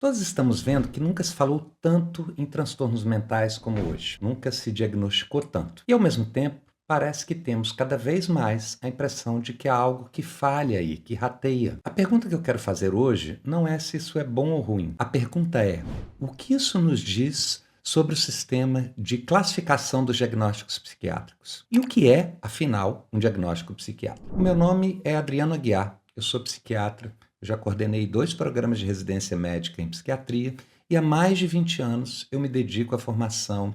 Todos estamos vendo que nunca se falou tanto em transtornos mentais como hoje. Nunca se diagnosticou tanto. E, ao mesmo tempo, parece que temos cada vez mais a impressão de que há algo que falha aí, que rateia. A pergunta que eu quero fazer hoje não é se isso é bom ou ruim. A pergunta é: o que isso nos diz sobre o sistema de classificação dos diagnósticos psiquiátricos? E o que é, afinal, um diagnóstico psiquiátrico? O meu nome é Adriano Aguiar, eu sou psiquiatra. Eu já coordenei 2 programas de residência médica em psiquiatria e há mais de 20 anos eu me dedico à formação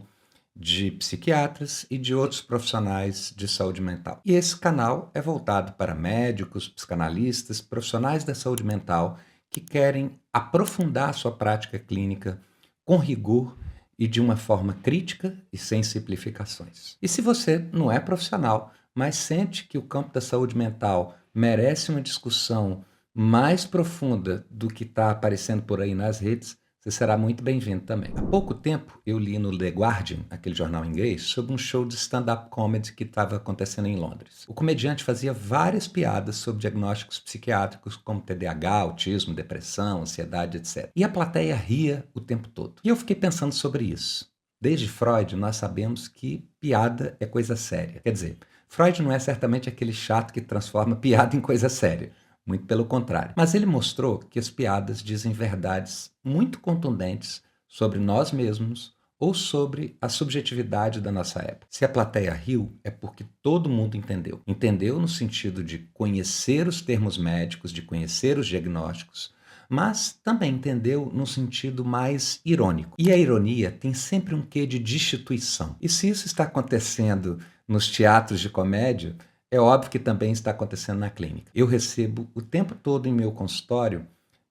de psiquiatras e de outros profissionais de saúde mental. E esse canal é voltado para médicos, psicanalistas, profissionais da saúde mental que querem aprofundar sua prática clínica com rigor e de uma forma crítica e sem simplificações. E se você não é profissional, mas sente que o campo da saúde mental merece uma discussão mais profunda do que está aparecendo por aí nas redes, você será muito bem-vindo também. Há pouco tempo eu li no The Guardian, aquele jornal inglês, sobre um show de stand-up comedy que estava acontecendo em Londres. O comediante fazia várias piadas sobre diagnósticos psiquiátricos como TDAH, autismo, depressão, ansiedade, etc. E a plateia ria o tempo todo. E eu fiquei pensando sobre isso. Desde Freud, nós sabemos que piada é coisa séria. Quer dizer, Freud não é certamente aquele chato que transforma piada em coisa séria. Muito pelo contrário. Mas ele mostrou que as piadas dizem verdades muito contundentes sobre nós mesmos ou sobre a subjetividade da nossa época. Se a plateia riu, é porque todo mundo entendeu. Entendeu no sentido de conhecer os termos médicos, de conhecer os diagnósticos, mas também entendeu no sentido mais irônico. E a ironia tem sempre um quê de destituição. E se isso está acontecendo nos teatros de comédia, é óbvio que também está acontecendo na clínica. Eu recebo o tempo todo em meu consultório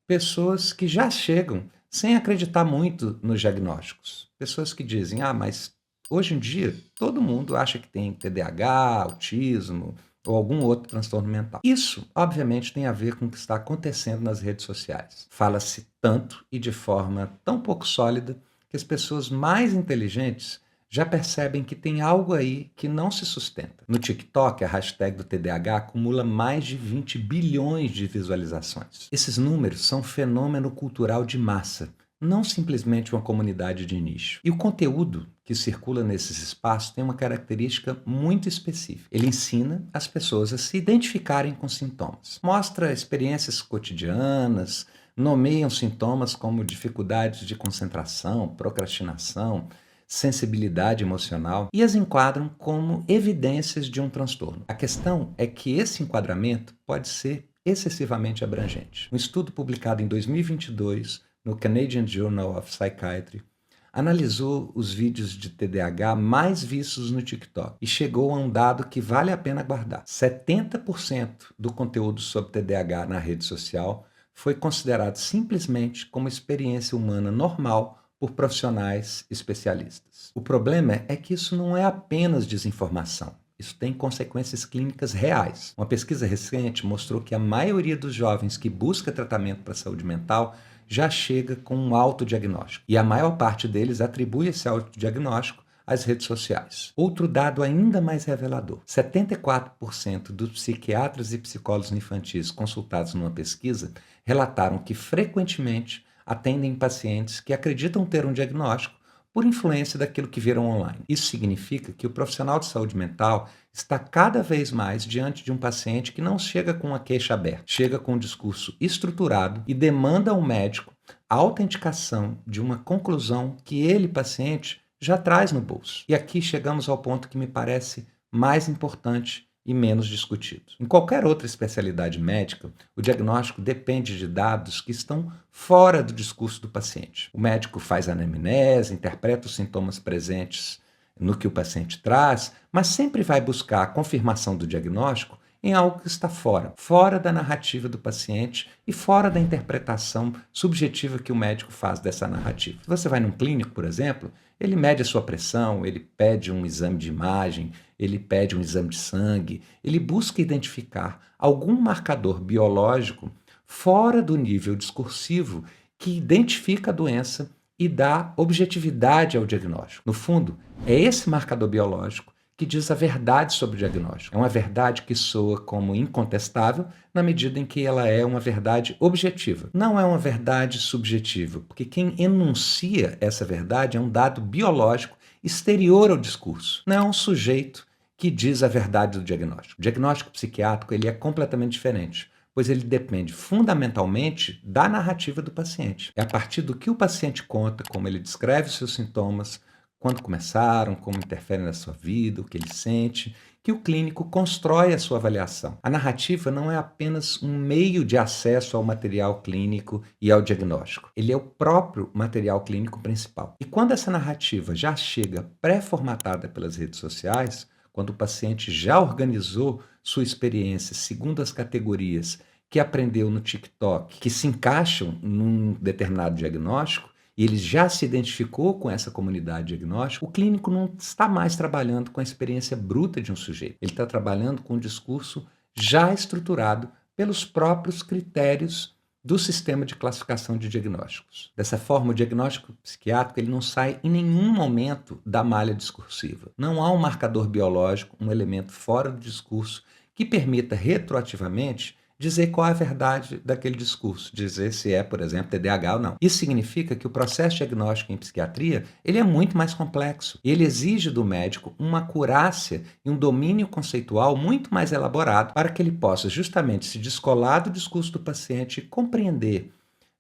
pessoas que já chegam sem acreditar muito nos diagnósticos. Pessoas que dizem: mas hoje em dia todo mundo acha que tem TDAH, autismo ou algum outro transtorno mental. Isso, obviamente, tem a ver com o que está acontecendo nas redes sociais. Fala-se tanto e de forma tão pouco sólida que as pessoas mais inteligentes já percebem que tem algo aí que não se sustenta. No TikTok, a hashtag do TDAH acumula mais de 20 bilhões de visualizações. Esses números são um fenômeno cultural de massa, não simplesmente uma comunidade de nicho. E o conteúdo que circula nesses espaços tem uma característica muito específica. Ele ensina as pessoas a se identificarem com sintomas. Mostra experiências cotidianas, nomeiam sintomas como dificuldades de concentração, procrastinação, sensibilidade emocional e as enquadram como evidências de um transtorno. A questão é que esse enquadramento pode ser excessivamente abrangente. Um estudo publicado em 2022 no Canadian Journal of Psychiatry analisou os vídeos de TDAH mais vistos no TikTok e chegou a um dado que vale a pena guardar. 70% do conteúdo sobre TDAH na rede social foi considerado simplesmente como experiência humana normal por profissionais especialistas. O problema é que isso não é apenas desinformação. Isso tem consequências clínicas reais. Uma pesquisa recente mostrou que a maioria dos jovens que busca tratamento para a saúde mental já chega com um autodiagnóstico. E a maior parte deles atribui esse autodiagnóstico às redes sociais. Outro dado ainda mais revelador: 74% dos psiquiatras e psicólogos infantis consultados numa pesquisa relataram que frequentemente atendem pacientes que acreditam ter um diagnóstico por influência daquilo que viram online. Isso significa que o profissional de saúde mental está cada vez mais diante de um paciente que não chega com uma queixa aberta, chega com um discurso estruturado e demanda ao médico a autenticação de uma conclusão que ele, paciente, já traz no bolso. E aqui chegamos ao ponto que me parece mais importante e menos discutido. Em qualquer outra especialidade médica, o diagnóstico depende de dados que estão fora do discurso do paciente. O médico faz a anamnese, interpreta os sintomas presentes no que o paciente traz, mas sempre vai buscar a confirmação do diagnóstico em algo que está fora da narrativa do paciente e fora da interpretação subjetiva que o médico faz dessa narrativa. Se você vai num clínico, por exemplo, ele mede a sua pressão, ele pede um exame de imagem, ele pede um exame de sangue, ele busca identificar algum marcador biológico fora do nível discursivo que identifica a doença e dá objetividade ao diagnóstico. No fundo, é esse marcador biológico que que diz a verdade sobre o diagnóstico. É uma verdade que soa como incontestável na medida em que ela é uma verdade objetiva. Não é uma verdade subjetiva, porque quem enuncia essa verdade é um dado biológico exterior ao discurso. Não é um sujeito que diz a verdade do diagnóstico. O diagnóstico psiquiátrico ele é completamente diferente, pois ele depende fundamentalmente da narrativa do paciente. É a partir do que o paciente conta, como ele descreve os seus sintomas, quando começaram, como interferem na sua vida, o que ele sente, que o clínico constrói a sua avaliação. A narrativa não é apenas um meio de acesso ao material clínico e ao diagnóstico. Ele é o próprio material clínico principal. E quando essa narrativa já chega pré-formatada pelas redes sociais, quando o paciente já organizou sua experiência segundo as categorias que aprendeu no TikTok, que se encaixam num determinado diagnóstico, e ele já se identificou com essa comunidade diagnóstica, o clínico não está mais trabalhando com a experiência bruta de um sujeito. Ele está trabalhando com um discurso já estruturado pelos próprios critérios do sistema de classificação de diagnósticos. Dessa forma, o diagnóstico psiquiátrico ele não sai em nenhum momento da malha discursiva. Não há um marcador biológico, um elemento fora do discurso que permita retroativamente dizer qual é a verdade daquele discurso, dizer se é, por exemplo, TDAH ou não. Isso significa que o processo diagnóstico em psiquiatria ele é muito mais complexo. Ele exige do médico uma acurácia e um domínio conceitual muito mais elaborado para que ele possa justamente se descolar do discurso do paciente e compreender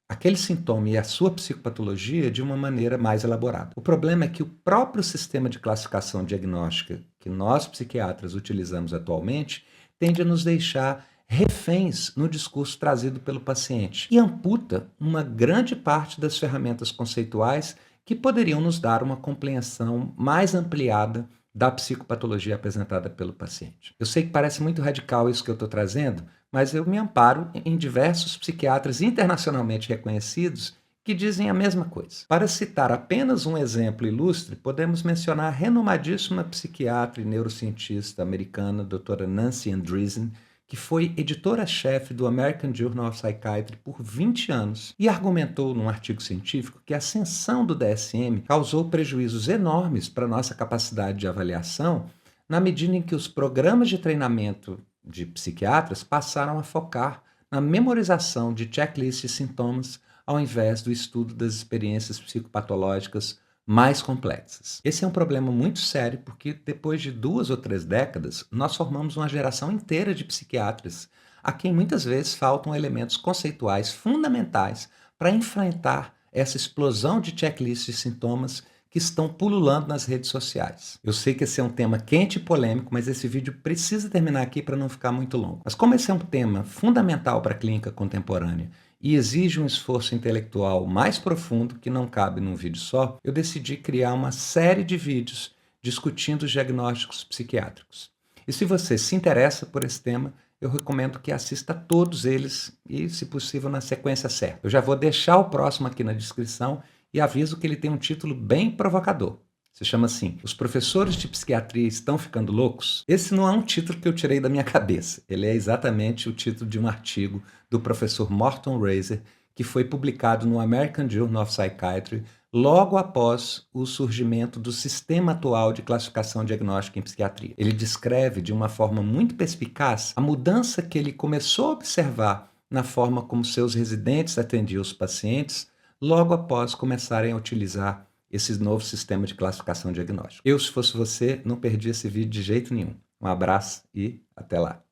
aquele sintoma e a sua psicopatologia de uma maneira mais elaborada. O problema é que o próprio sistema de classificação diagnóstica que nós psiquiatras utilizamos atualmente tende a nos deixar reféns no discurso trazido pelo paciente e amputa uma grande parte das ferramentas conceituais que poderiam nos dar uma compreensão mais ampliada da psicopatologia apresentada pelo paciente. Eu sei que parece muito radical isso que eu estou trazendo, mas eu me amparo em diversos psiquiatras internacionalmente reconhecidos que dizem a mesma coisa. Para citar apenas um exemplo ilustre, podemos mencionar a renomadíssima psiquiatra e neurocientista americana, doutora Nancy Andreessen, que foi editora-chefe do American Journal of Psychiatry por 20 anos e argumentou num artigo científico que a ascensão do DSM causou prejuízos enormes para a nossa capacidade de avaliação na medida em que os programas de treinamento de psiquiatras passaram a focar na memorização de checklists de sintomas ao invés do estudo das experiências psicopatológicas mais complexas. Esse é um problema muito sério porque depois de 2 ou 3 décadas, nós formamos uma geração inteira de psiquiatras a quem muitas vezes faltam elementos conceituais fundamentais para enfrentar essa explosão de checklists de sintomas que estão pululando nas redes sociais. Eu sei que esse é um tema quente e polêmico, mas esse vídeo precisa terminar aqui para não ficar muito longo. Mas como esse é um tema fundamental para a clínica contemporânea e exige um esforço intelectual mais profundo que não cabe num vídeo só, eu decidi criar uma série de vídeos discutindo os diagnósticos psiquiátricos. E se você se interessa por esse tema, eu recomendo que assista a todos eles e, se possível, na sequência certa. Eu já vou deixar o próximo aqui na descrição e aviso que ele tem um título bem provocador. Se chama assim, Os Professores de Psiquiatria Estão Ficando Loucos? Esse não é um título que eu tirei da minha cabeça. Ele é exatamente o título de um artigo do professor Morton Reiser, que foi publicado no American Journal of Psychiatry logo após o surgimento do sistema atual de classificação diagnóstica em psiquiatria. Ele descreve de uma forma muito perspicaz a mudança que ele começou a observar na forma como seus residentes atendiam os pacientes logo após começarem a utilizar esse novo sistema de classificação diagnóstica. Eu, se fosse você, não perdi esse vídeo de jeito nenhum. Um abraço e até lá.